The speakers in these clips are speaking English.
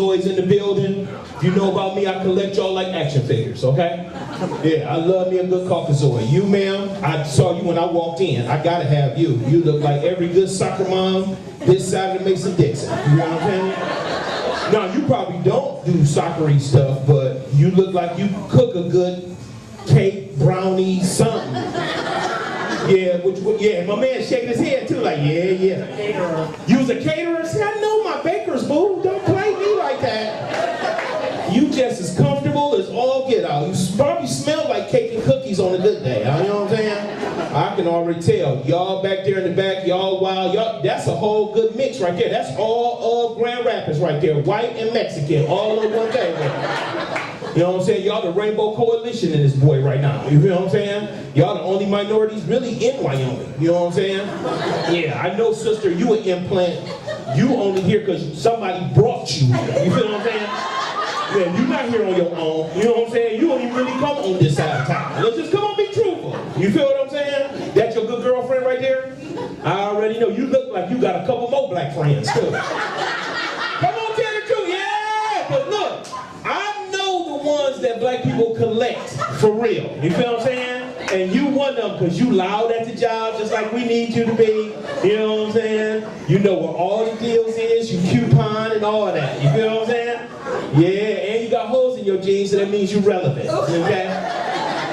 Cockazoids in the building. If you know about me, I collect y'all like action figures, okay? Yeah, I love me a good Cockazoid. You, ma'am, I saw you when I walked in. I gotta have you. You look like every good soccer mom this side of the Mason-Dixon. You know what I'm saying? Now, you probably don't do soccer-y stuff, but you look like you cook a good cake, brownie, something. Yeah, my man shaking his head too, like, yeah. Caterer. You was a caterer? See, I know my bakers, boo. Don't play me like that. You just as comfortable as all get out. You probably smell like cake and cookies on a good day. You know what I'm saying? I can already tell. Y'all back there in the back, y'all wild. That's a whole good mix right there. That's all of Grand Rapids right there. White and Mexican, all in one day. You know what I'm saying? Y'all the Rainbow Coalition in this boy right now. You know what I'm saying? Y'all the only minorities really in Wyoming. You know what I'm saying? Yeah, I know, sister, you an implant. You only here because somebody brought you here. You feel what I'm saying? Yeah, you're not here on your own. You know what I'm saying? You don't even really come on this side of town. Let's just come on, be truthful. You feel what I'm saying? That's your good girlfriend right there? I already know. You look like you got a couple more black friends, too. Come on, tell the truth. Yeah, but look. I know the ones that black people collect for real. You feel what I'm saying? And you one of them because you loud at the job just like we need you to be. You know what I'm saying? You know where all the deals is, you coupon and all that. You feel what I'm saying? Yeah, and you got holes in your jeans, so that means you're relevant. Okay?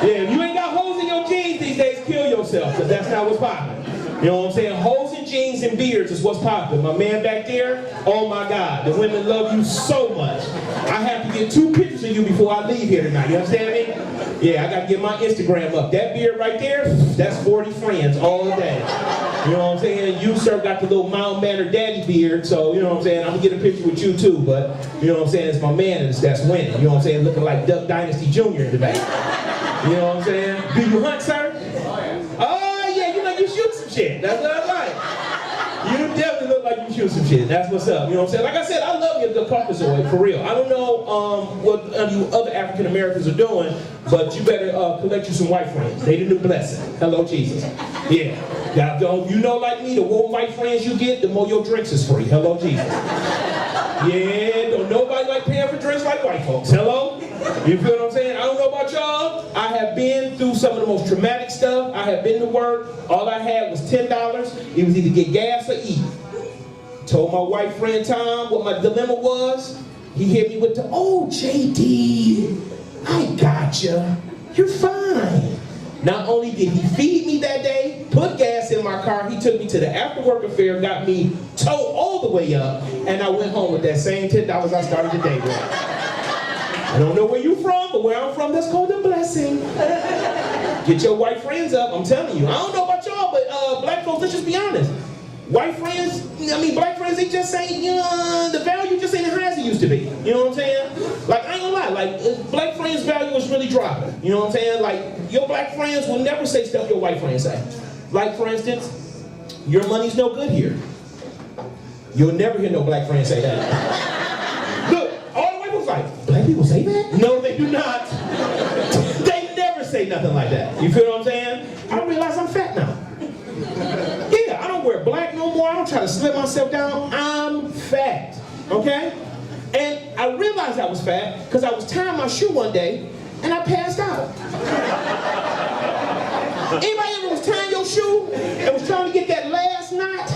Yeah, if you ain't got holes in your jeans these days, kill yourself because that's not what's popping. You know what I'm saying? Holes in jeans and beards is what's popping. My man back there, oh my God, the women love you so much. I have to get 2 pictures of you before I leave here tonight. You understand me? Yeah, I got to get my Instagram up. That beard right there, that's 40 friends all day. You know what I'm saying? You, sir, got the little mild mannered daddy beard, so you know what I'm saying? I'm going to get a picture with you too, but you know what I'm saying? It's my man that's winning. You know what I'm saying? Looking like Duck Dynasty Jr. in the back. You know what I'm saying? Do you hunt, sir? Oh, yeah, you know, you shoot some shit. That's what I like. You definitely look like you shoot some shit. That's what's up. You know what I'm saying? Like I said, I love you, the Caucasoid, for real. I don't know what you other African Americans are doing, but you better collect you some white friends. They the new blessing. Hello, Jesus. Yeah. You know, like me, the more white friends you get, the more your drinks is free. Hello, Jesus. Yeah, don't nobody like paying for drinks like white folks. Hello? You feel what I'm saying? I don't know about y'all. I have been through some of the most traumatic stuff. I have been to work. All I had was $10. It was either get gas or eat. Told my white friend Tom what my dilemma was. He hit me with the, oh, JD, I gotcha. You're fine. Not only did he feed me that day, put gas in my car, he took me to the after-work affair, got me towed all the way up, and I went home with that same $10 I started the day with. I don't know where you're from, but where I'm from, that's called a blessing. Get your white friends up, I'm telling you. I don't know about y'all, but black folks, let's just be honest. White friends, black friends, they just ain't, the value just ain't as high as it used to be. You know what I'm saying? Like, I ain't gonna lie, like, black friends' value is really dropping. You know what I'm saying? Like, your black friends will never say stuff your white friends say. Like, for instance, your money's no good here. You'll never hear no black friend say that. Look, all the white folks like, black people say that? No, they do not. They never say nothing like that. You feel what I'm saying? I realize I'm fat now. Yeah, I don't wear black no more. I don't try to slim myself down. I'm fat, okay? And I realized I was fat because I was tying my shoe one day and I passed out. Anybody ever was tying your shoe and was trying to get that last knot?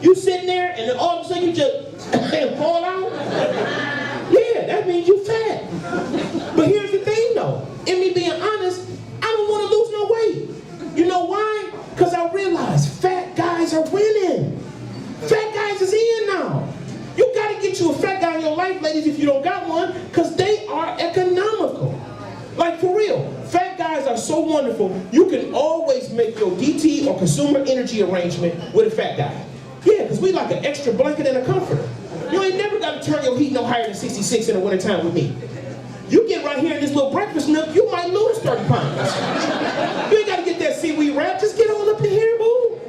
You sitting there and then all of a sudden you just fall out? Yeah, that means you fat. But here's the thing though. In me being honest, I don't want to lose no weight. You know why? Because I realize fat guys are winning. Fat guys is in now. You got to get you a fat guy in your life, ladies, if you don't got one, because they are economical. Like, for real, fat guys are so wonderful, you can always make your DT or consumer energy arrangement with a fat guy. Yeah, because we like an extra blanket and a comforter. You ain't never got to turn your heat no higher than 66 in the wintertime with me. You get right here in this little breakfast nook, you might lose 30 pounds. You ain't got to get that seaweed wrap, just get on up in here, boo.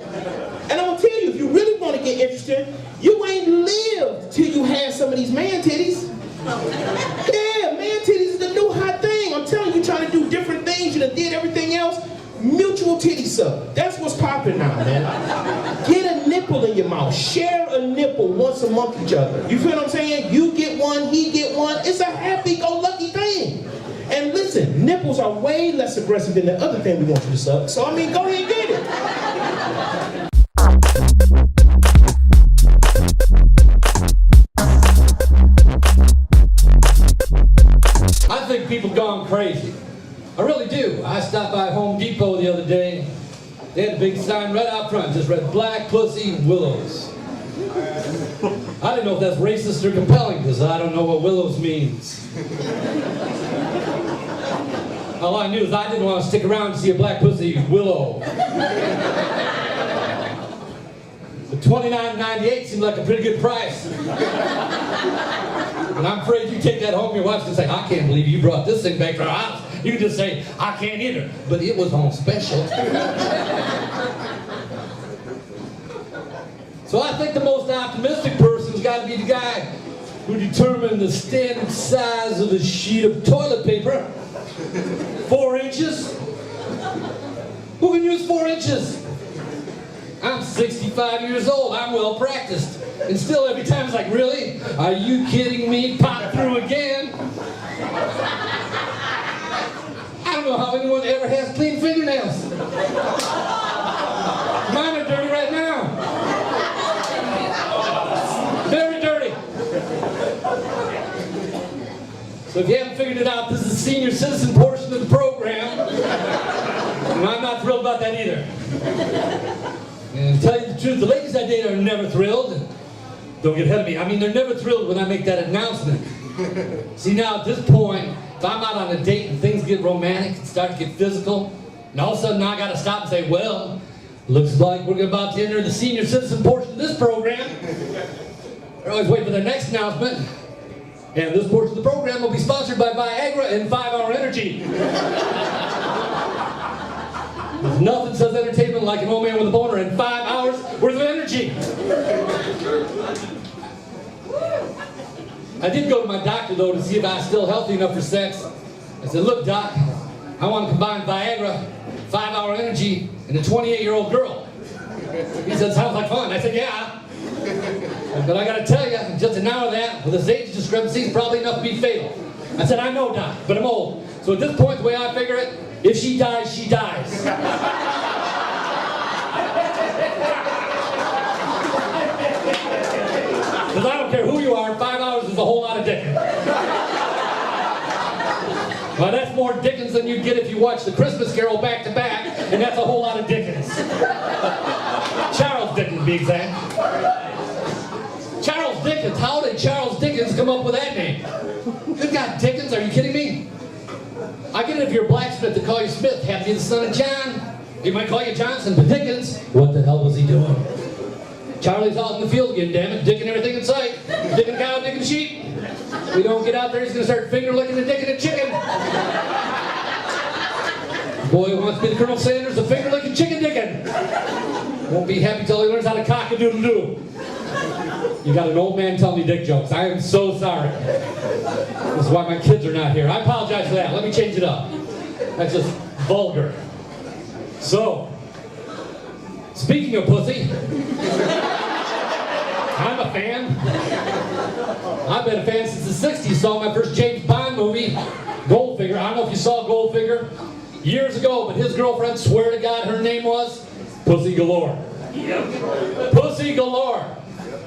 And I'm going to tell you, if you really want to get interested, you ain't lived till you had some of these man titties. Yeah, man titties is the new hot thing. I'm telling you, trying to do different things, you done did everything else. Mutual titty suck. That's what's popping now, man. Get a nipple nipple in your mouth. Share a nipple once among each other. You feel what I'm saying? You get one, he get one. It's a happy-go-lucky thing. And listen, nipples are way less aggressive than the other thing we want you to suck. So, I mean, go ahead and get it. I think people gone crazy. I really do. I stopped by Home Depot the other day. They had a big sign right out front, just read Black Pussy Willows. I didn't know if that's racist or compelling, because I don't know what willows means. All I knew is I didn't want to stick around to see a black pussy willow. But $29.98 seemed like a pretty good price. And I'm afraid you take that home, your wife's going to say, I can't believe you brought this thing back to our house. You can just say, I can't either. But it was on special. So I think the most optimistic person's got to be the guy who determined the standard size of a sheet of toilet paper. 4 inches? Who can use 4 inches? I'm 65 years old. I'm well practiced. And still every time it's like, really? Are you kidding me? Pop through again? I don't know how anyone ever has clean fingernails. Mine are dirty right now. Very dirty. So if you haven't figured it out, this is the senior citizen portion of the program. And I'm not thrilled about that either. And to tell you the truth, the ladies I date are never thrilled. Don't get ahead of me. I mean, they're never thrilled when I make that announcement. See, now at this point, if I'm out on a date and things get romantic and start to get physical, and all of a sudden I got to stop and say, well, looks like we're about to enter the senior citizen portion of this program. They're always waiting for the next announcement. And this portion of the program will be sponsored by Viagra and 5-Hour Energy. There's nothing says entertainment like an old man with a boner and 5 hours worth of energy. I did go to my doctor, though, to see if I was still healthy enough for sex. I said, look, Doc, I want to combine Viagra, 5-Hour Energy, and a 28-year-old girl. He said, sounds like fun. I said, yeah. But I got to tell you, just an hour of that, with this age discrepancy, is probably enough to be fatal. I said, I know, Doc, but I'm old. So at this point, the way I figure it, if she dies, she dies. Because I don't care who you are, 5 hours is a whole lot of Dickens. Well, that's more Dickens than you'd get if you watched the Christmas Carol back to back, and that's a whole lot of Dickens. Charles Dickens, to be exact. Charles Dickens, how did Charles Dickens come up with that name? Good God, Dickens, are you kidding me? I get it if you're a blacksmith to call you Smith, have to be the son of John. He might call you Johnson, but Dickens, what the hell was he doing? Charlie's out in the field again, damn it, dicking everything in sight. Dicking cow, dicking sheep. We don't get out there, he's going to start finger licking and dicking a chicken. Boy who wants to be the Colonel Sanders, the finger licking chicken dicking. Won't be happy till he learns how to cock-a-doodle-doo. You got an old man telling me dick jokes. I am so sorry. This is why my kids are not here. I apologize for that. Let me change it up. That's just vulgar. So, speaking of pussy, I'm a fan. I've been a fan since the 60s. Saw my first James Bond movie, Goldfinger. I don't know if you saw Goldfinger years ago, but his girlfriend, swear to God, her name was Pussy Galore. Yep. Pussy Galore.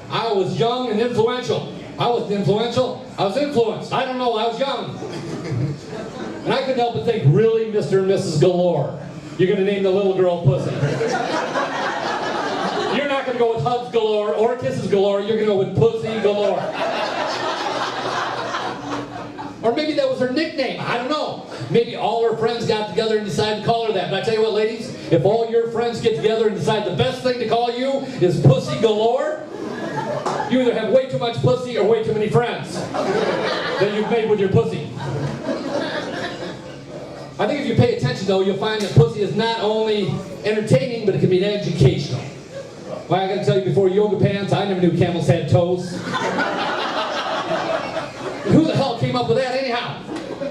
I was young and influential. I wasn't influential, I was influenced. I don't know, I was young. And I couldn't help but think, really, Mr. and Mrs. Galore, you're going to name the little girl Pussy. You're not going to go with hugs galore or kisses galore, you're going to go with Pussy Galore. Or maybe that was her nickname, I don't know. Maybe all her friends got together and decided to call her that. But I tell you what, ladies, if all your friends get together and decide the best thing to call you is Pussy Galore, you either have way too much pussy or way too many friends that you've made with your pussy. I think if you pay attention, though, you'll find that pussy is not only entertaining, but it can be educational. Well, I gotta tell you, before yoga pants, I never knew camels had toes. Who the hell came up with that anyhow?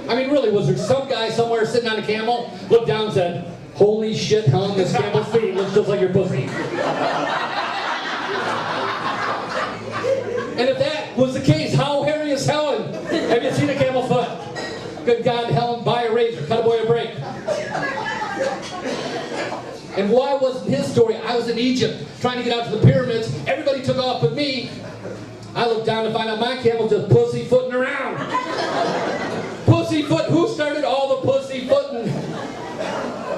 I mean, really, was there some guy somewhere sitting on a camel, looked down and said, holy shit, Helen, this camel's feet looks just like your pussy. And why wasn't his story? I was in Egypt trying to get out to the pyramids. Everybody took off but me. I looked down to find out my camel just pussyfooting around. Pussyfoot. Who started all the pussyfooting?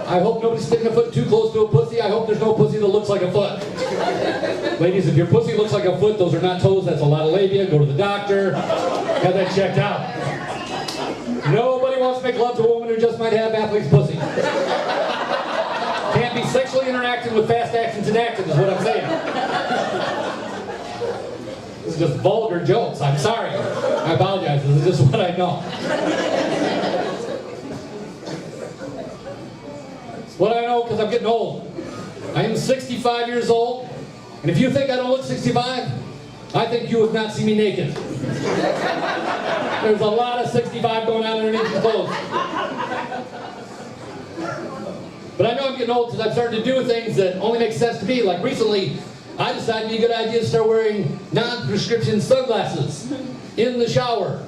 I hope nobody's sticking a foot too close to a pussy. I hope there's no pussy that looks like a foot. Ladies, if your pussy looks like a foot, those are not toes. That's a lot of labia. Go to the doctor. Have that checked out. Nobody wants to make love to a woman who just might have athlete's pussy. Can't be sexually interacting with fast actions and actions is what I'm saying. This is just vulgar jokes. I'm sorry. I apologize. This is just what I know. It's what I know because I'm getting old. I am 65 years old. And if you think I don't look 65, I think you have not seen me naked. There's a lot of 65 going on underneath the clothes. But I know I'm getting old because I'm starting to do things that only make sense to me. Like recently, I decided it'd be a good idea to start wearing non-prescription sunglasses in the shower.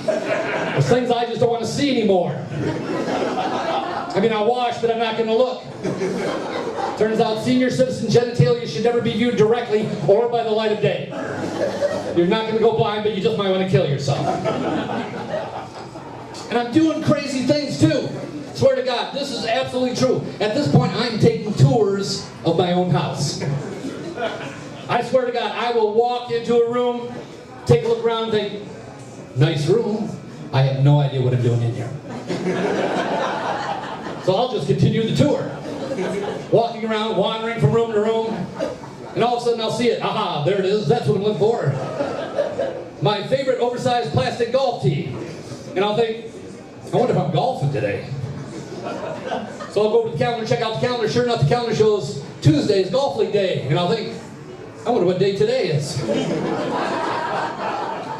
There's things I just don't want to see anymore. I mean, I'll wash, but I'm not going to look. Turns out senior citizen genitalia should never be viewed directly or by the light of day. You're not going to go blind, but you just might want to kill yourself. And I'm doing crazy things too. Swear to God, this is absolutely true. At this point, I'm taking tours of my own house. I swear to God, I will walk into a room, take a look around, and think, nice room. I have no idea what I'm doing in here. So I'll just continue the tour. Walking around, wandering from room to room, and all of a sudden I'll see it. Aha, there it is. That's what I'm looking for. My favorite oversized plastic golf tee. And I'll think, I wonder if I'm golfing today. So I'll go over to the calendar, check out the calendar. Sure enough, the calendar shows Tuesday is golf league day. And I'll think, I wonder what day today is.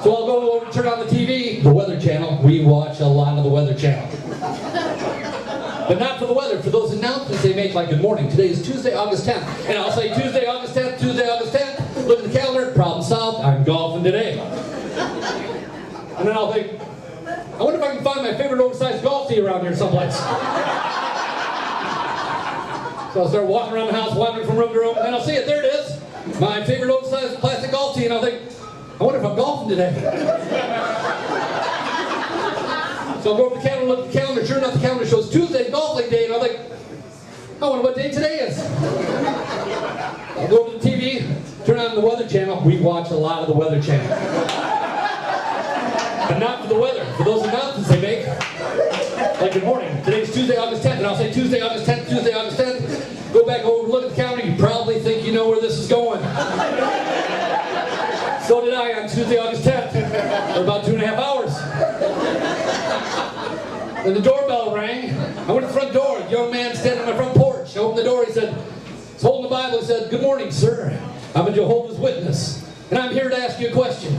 So I'll go over, turn on the TV, the Weather Channel. We watch a lot of the Weather Channel. But not for the weather, for those announcements they make, like, good morning, today is Tuesday, August 10th. And I'll say Tuesday, August 10th, Tuesday, August 10th. Look at the calendar, problem solved, I'm golfing today. And then I'll think, I wonder if I can find my favorite oversized golf tee around here someplace. So I'll start walking around the house, wandering from room to room, and I'll see it, there it is. My favorite oversized plastic golf tee, and I'll think, I wonder if I'm golfing today. So I'll go over the calendar, look at the calendar. Sure enough, the calendar shows Tuesday, golf league day, and I'll think, I wonder what day today is. I'll go over to the TV, turn on the Weather Channel. We watch a lot of the Weather Channel. But not for the weather, for those announcements they make. Like, good morning, today's Tuesday, August 10th, and I'll say Tuesday, August 10th, Tuesday, August 10th. Go back over, look at the calendar, you probably think you know where this is going. So did I on Tuesday, August 10th, for about 2.5 hours. Then the doorbell rang. I went to the front door. A young man standing on my front porch. I opened the door. He said, he's holding the Bible. He said, good morning, sir. I'm a Jehovah's Witness, and I'm here to ask you a question.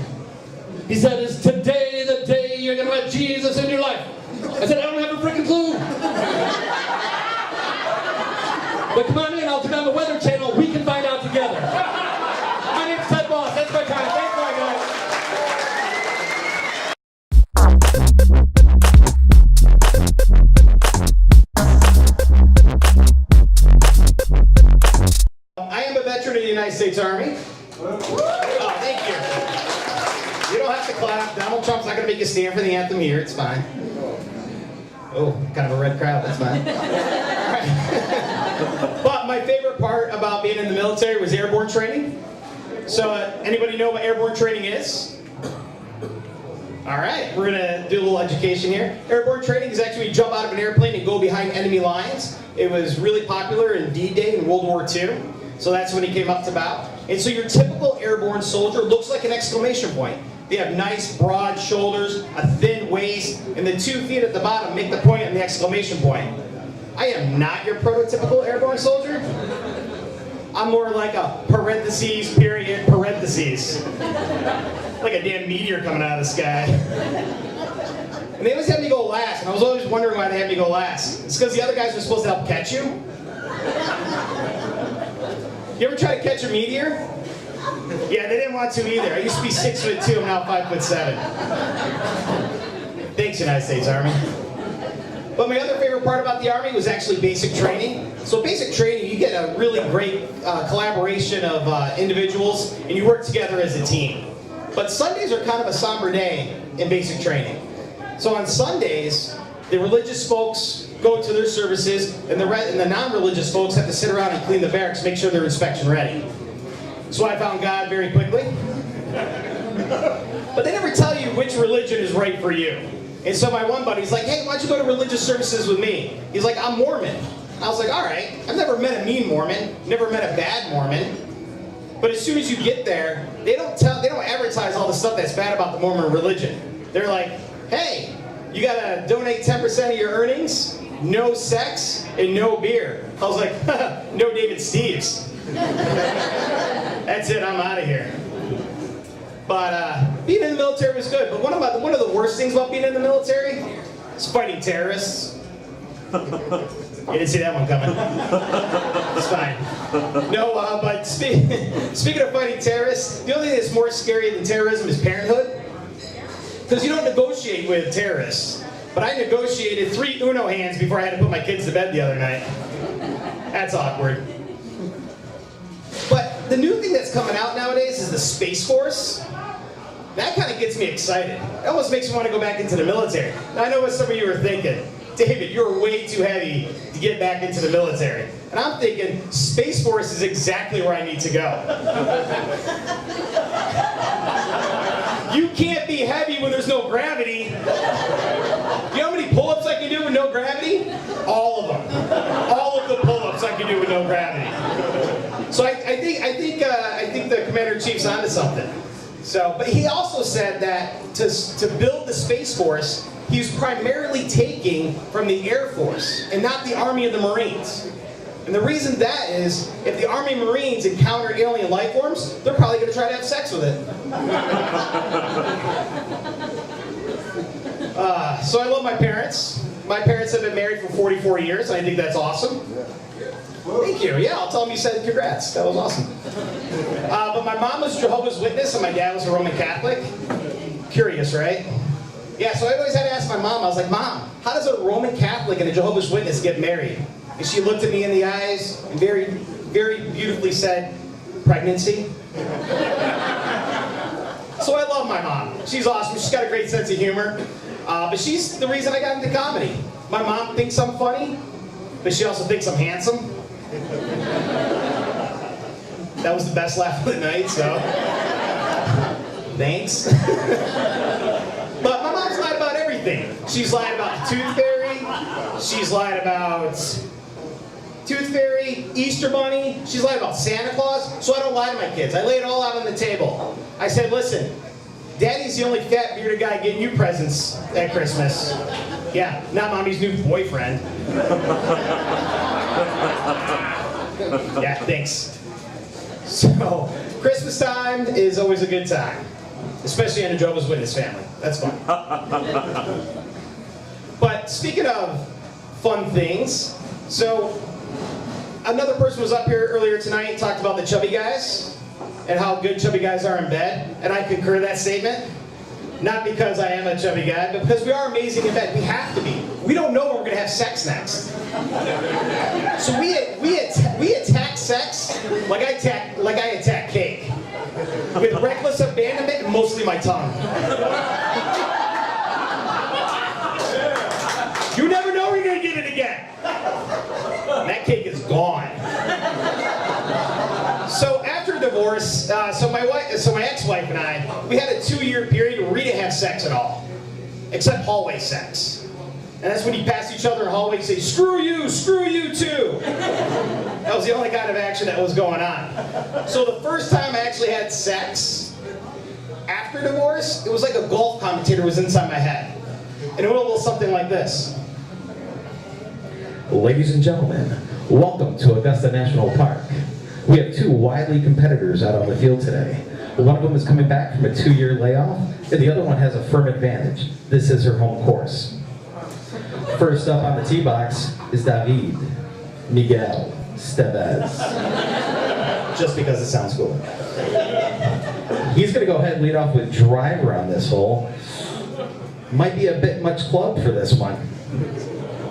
He said, is today the day you're going to let Jesus in your life? I said, I don't have a freaking clue. But come on in. I'll turn on the Weather Channel. We can find out together. My name's Ted Boss. That's my time. Thanks, my guys. I am a veteran of the United States Army. Oh, thank you. You don't have to clap. Donald Trump's not going to make you stand for the anthem here. It's fine. Oh, kind of a red crowd. That's fine. All right. But my favorite part about being in the military was airborne training. So, anybody know what airborne training is? All right, we're going to do a little education here. Airborne training is actually you jump out of an airplane and go behind enemy lines. It was really popular in D-Day in World War II. So that's when he came up to bat. And so your typical airborne soldier looks like an exclamation point. They have nice broad shoulders, a thin waist, and the 2 feet at the bottom make the point on the exclamation point. I am not your prototypical airborne soldier. I'm more like a parentheses, period, parentheses. Like a damn meteor coming out of the sky. And they always had me go last, and I was always wondering why they had me go last. It's because the other guys were supposed to help catch you. You ever try to catch a meteor? Yeah, they didn't want to either. I used to be 6'2", I'm now 5'7". Thanks, United States Army. But my other favorite part about the Army was actually basic training. So basic training, you get a really great collaboration of individuals, and you work together as a team. But Sundays are kind of a somber day in basic training. So on Sundays, the religious folks go to their services, and the non-religious folks have to sit around and clean the barracks, make sure they're inspection ready. So I found God very quickly. But they never tell you which religion is right for you. And so my one buddy's like, hey, why don't you go to religious services with me? He's like, I'm Mormon. I was like, all right. I've never met a mean Mormon, never met a bad Mormon. But as soon as you get there, they don't advertise all the stuff that's bad about the Mormon religion. They're like, hey, you gotta donate 10% of your earnings, no sex, and no beer. I was like, no David Steves. That's it, I'm out of here. But being in the military was good. But one of the worst things about being in the military is fighting terrorists. You didn't see that one coming. It's fine. No, but speaking of fighting terrorists, the only thing that's more scary than terrorism is parenthood. Because you don't negotiate with terrorists. But I negotiated 3 Uno hands before I had to put my kids to bed the other night. That's awkward. But the new thing that's coming out nowadays is the Space Force. That kind of gets me excited. It almost makes me want to go back into the military. Now, I know what some of you are thinking. David, you're way too heavy to get back into the military. And I'm thinking, Space Force is exactly where I need to go. You can't be heavy when there's no gravity. You know how many pull-ups I can do with no gravity? All of them. All of the pull-ups I can do with no gravity. So I think the Commander-in-Chief's onto something. So, but he also said that to build the Space Force, he was primarily taking from the Air Force and not the Army and the Marines. And the reason that is, if the Army and Marines encounter alien life forms, they're probably going to try to have sex with it. So I love my parents. My parents have been married for 44 years, and I think that's awesome. Thank you. Yeah, I'll tell them you said congrats. That was awesome. But my mom was Jehovah's Witness, and my dad was a Roman Catholic. Curious, right? Yeah, so I always had to ask my mom. I was like, Mom, how does a Roman Catholic and a Jehovah's Witness get married? And she looked at me in the eyes and very, very beautifully said, pregnancy. So I love my mom. She's awesome. She's got a great sense of humor. But she's the reason I got into comedy. My mom thinks I'm funny, but she also thinks I'm handsome. That was the best laugh of the night, so thanks. But my mom's lied about everything. She's lied about the Tooth Fairy. She's lied about Tooth Fairy, Easter Bunny. She's lied about Santa Claus. So I don't lie to my kids. I lay it all out on the table. I said, listen, Daddy's the only fat bearded guy getting you presents at Christmas. Yeah, not Mommy's new boyfriend. Yeah, thanks. So, Christmas time is always a good time. Especially in a Jehovah's Witness family. That's fun. But speaking of fun things, so another person was up here earlier tonight and talked about the chubby guys and how good chubby guys are in bed. And I concur that statement. Not because I am a chubby guy, but because we are amazing in bed. We have to be. We don't know when we're going to have sex next. So we attack sex like I attack cake. With reckless abandonment and mostly my tongue. You never know when you're going to get it again. And that cake is gone. So after divorce, so my ex-wife and I, we had a 2-year period where we didn't have sex at all. Except hallway sex. And that's when you pass each other in the hallway and say, screw you too. That was the only kind of action that was going on. So the first time I actually had sex after divorce, it was like a golf commentator was inside my head. And it went a little something like this. Ladies and gentlemen, welcome to Augusta National Park. We have 2 wily competitors out on the field today. One of them is coming back from a 2-year layoff, and the other one has a firm advantage. This is her home course. First up on the tee box is David Miguel Estevez. Just because it sounds cool. He's going to go ahead and lead off with driver on this hole. Might be a bit much club for this one.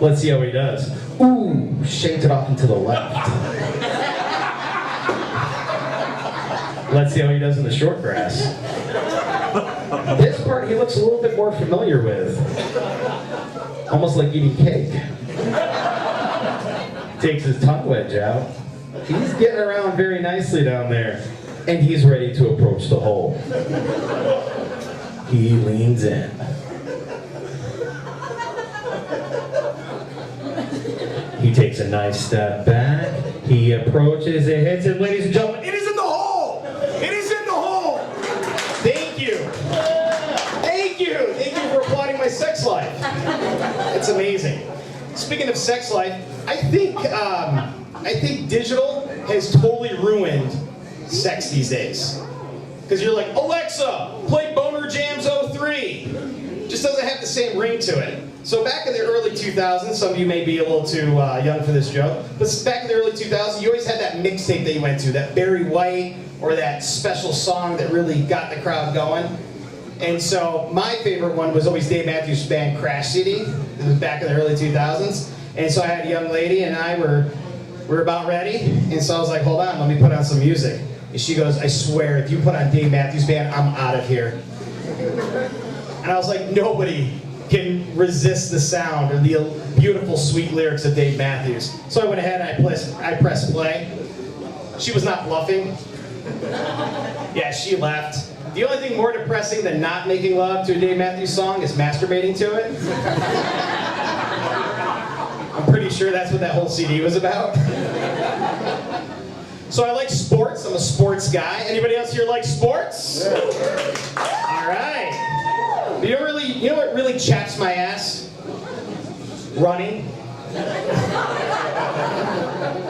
Let's see how he does. Ooh, shaped it off into the left. Let's see how he does in the short grass. This part he looks a little bit more familiar with. Almost like eating cake. Takes his tongue wedge out. He's getting around very nicely down there. And he's ready to approach the hole. He leans in. He takes a nice step back. He approaches, it hits it, ladies and gentlemen. It is in the hole! It is in the hole! Thank you. Thank you. Thank you for applauding my sex life. It's amazing. Speaking of sex life, I think digital has totally ruined sex these days. Because you're like, Alexa, play Boner Jams 03. Just doesn't have the same ring to it. So back in the early 2000s, some of you may be a little too young for this joke, but back in the early 2000s, you always had that mixtape that you went to, that Barry White, or that special song that really got the crowd going. And so my favorite one was always Dave Matthews' band Crash City. It was back in the early 2000s. And so I had a young lady and I were about ready. And so I was like, hold on, let me put on some music. And she goes, I swear, if you put on Dave Matthews Band, I'm out of here. And I was like, nobody can resist the sound or the beautiful, sweet lyrics of Dave Matthews. So I went ahead and I pressed play. She was not bluffing. Yeah, she left. The only thing more depressing than not making love to a Dave Matthews song is masturbating to it. I'm pretty sure that's what that whole CD was about. So I like sports. I'm a sports guy. Anybody else here like sports? All right. But you know what really chaps my ass? Running.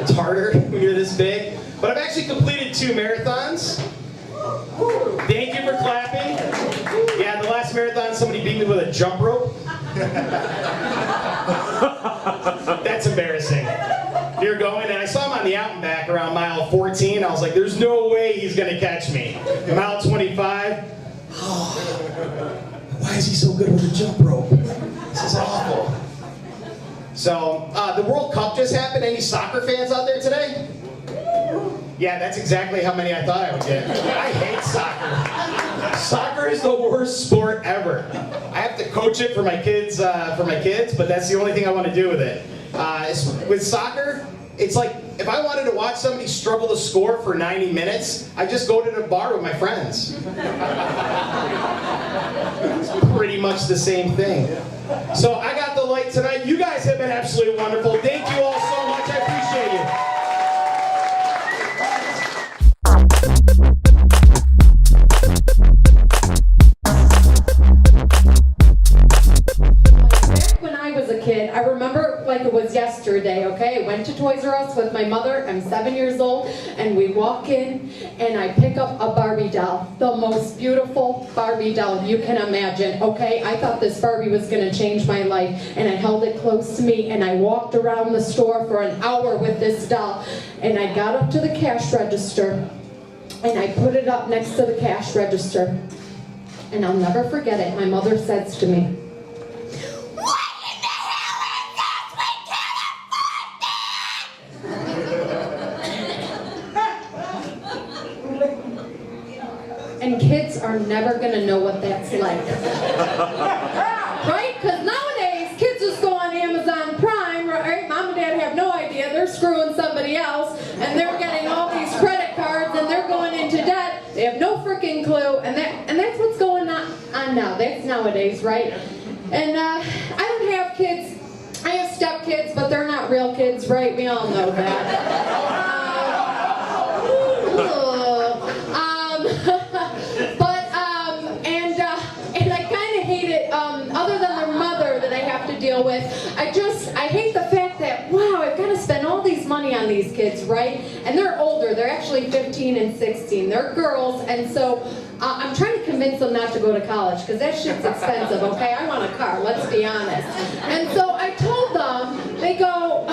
It's harder when you're this big. But I've actually completed 2 marathons. Thank you for clapping. Yeah, the last marathon, somebody beat me with a jump rope. That's embarrassing. You're going, and I saw him on the out and back around mile 14. I was like, there's no way he's going to catch me. Mile 25. Why is he so good with a jump rope? This is awful. So, the World Cup just happened. Any soccer fans out there today? Yeah, that's exactly how many I thought I would get. I hate soccer. Soccer is the worst sport ever. I have to coach it for my kids, but that's the only thing I want to do with it. With soccer, it's like if I wanted to watch somebody struggle to score for 90 minutes, I just go to the bar with my friends. It's pretty much the same thing. So I got the light tonight. You guys have been absolutely wonderful. Thank you all so much. I appreciate you. When I was a kid, I remember like it was yesterday, okay? I went to Toys R Us with my mother. I'm 7 years old, and we walk in, and I pick up a Barbie doll. The most beautiful Barbie doll you can imagine, okay? I thought this Barbie was gonna change my life, and I held it close to me, and I walked around the store for an hour with this doll, and I got up to the cash register, and I put it up next to the cash register. And I'll never forget it. My mother says to me, and kids are never gonna know what that's like. Right? Because nowadays, kids just go on Amazon Prime, right? Mom and Dad have no idea. They're screwing somebody else, and they're getting all these credit cards, and they're going into debt. They have no freaking clue, and that's what's going on now. That's nowadays, right? And I don't have kids. I have stepkids, but they're not real kids, right? We all know that. And I kind of hate it, other than their mother that I have to deal with. I hate the fact that, wow, I've got to spend all these money on these kids, right? And they're older. They're actually 15 and 16. They're girls, and so I'm trying to convince them not to go to college, because that shit's expensive, okay? I want a car, let's be honest. And so I told them, they go,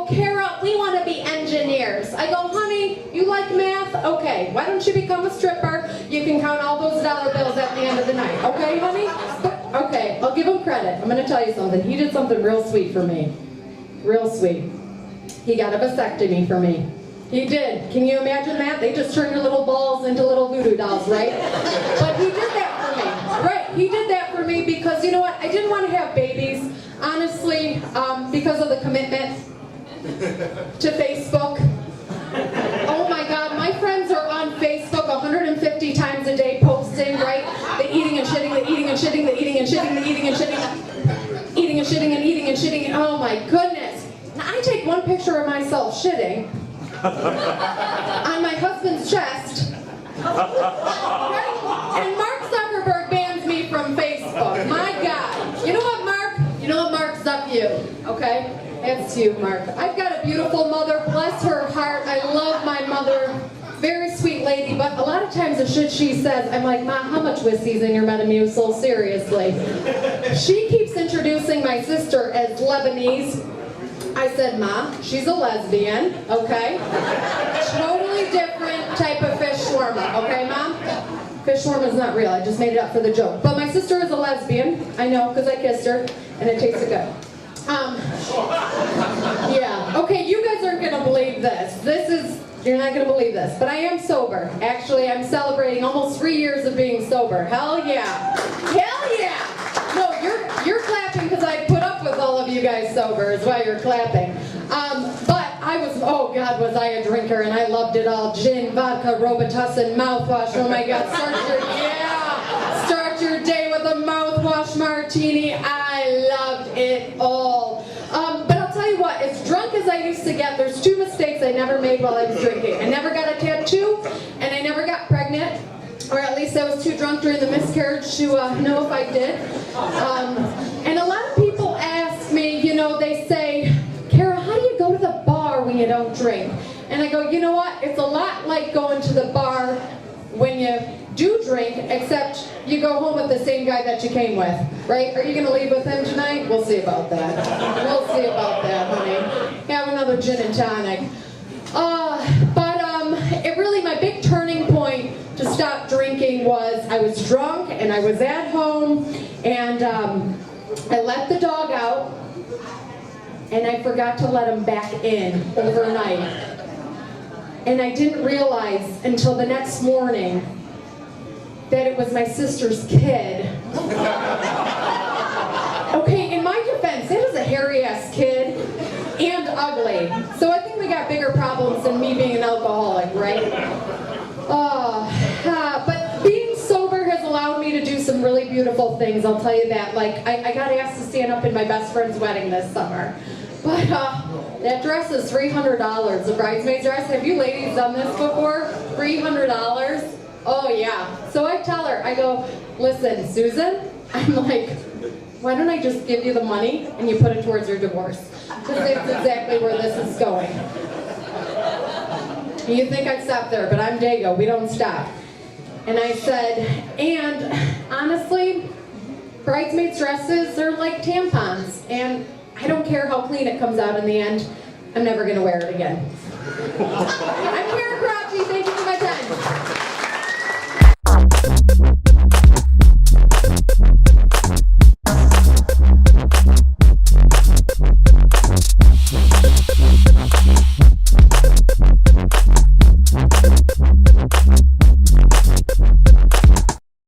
Kara, we want to be engineers. I go, honey, you like math? Okay, why don't you become a stripper? You can count all those dollar bills at the end of the night, okay, honey? But Okay, I'll give him credit. I'm gonna tell you something. He did something real sweet for me. Real sweet. He got a vasectomy for me. He did. Can you imagine that? They just turned your little balls into little voodoo dolls, right? But he did that for me. Right, he did that for me because, you know what? I didn't want to have babies, honestly, because of the commitment to Facebook. Oh my God, my friends are on Facebook 150 times a day posting, right? The eating and shitting, the eating and shitting, the eating and shitting, the eating and shitting, eating and shitting and eating and shitting. Oh my goodness. Now I take one picture of myself shitting on my husband's chest, right? And Mark Zuckerberg bans me from Facebook. My God. You know what, Mark? You know what, Mark? Zuck you, okay? It's you, Mark. I've got a beautiful mother, bless her heart. I love my mother. Very sweet lady, but a lot of times the shit she says, I'm like, Ma, how much whiskey's in your Metamucil? Seriously. She keeps introducing my sister as Lebanese. I said, Ma, she's a lesbian, okay? Totally different type of fish shawarma, okay, Mom? Fish shawarma is not real. I just made it up for the joke. But my sister is a lesbian. I know, because I kissed her, and it tasted good. Yeah. Okay, you guys aren't going to believe this. You're not going to believe this, but I am sober. Actually, I'm celebrating almost 3 years of being sober. Hell yeah. Hell yeah. No, you're clapping because I put up with all of you guys sober is why you're clapping. But I was, oh God, was I a drinker, and I loved it all. Gin, vodka, Robitussin, mouthwash. Oh my God, start your day with a mouthwash martini. I loved it all. But I'll tell you what, as drunk as I used to get, there's 2 mistakes I never made while I was drinking. I never got a tattoo, and I never got pregnant. Or at least I was too drunk during the miscarriage to know if I did. And a lot of people ask me, you know, they say, Kara, how do you go to the bar when you don't drink? And I go, you know what? It's a lot like going to the bar when you do drink, except you go home with the same guy that you came with, right? Are you going to leave with him tonight? We'll see about that. We'll see about that, honey. Have another gin and tonic. But it really, my big turning point to stop drinking was I was drunk and I was at home and I let the dog out and I forgot to let him back in overnight. And I didn't realize until the next morning that it was my sister's kid. Okay, in my defense, it was a hairy-ass kid and ugly. So I think we got bigger problems than me being an alcoholic, right? But being sober has allowed me to do some really beautiful things, I'll tell you that. Like, I got asked to stand up in my best friend's wedding this summer. But that dress is $300, the bridesmaid's dress. Have you ladies done this before? $300? Oh yeah. So I tell her, I go, listen, Susan, I'm like, why don't I just give you the money and you put it towards your divorce? Because that's exactly where this is going. You think I'd stop there, but I'm Dago, we don't stop. And I said, and honestly, bridesmaids' dresses, they're like tampons. And I don't care how clean it comes out in the end, I'm never gonna wear it again. I'm Kara Crotchy, thank you for my time.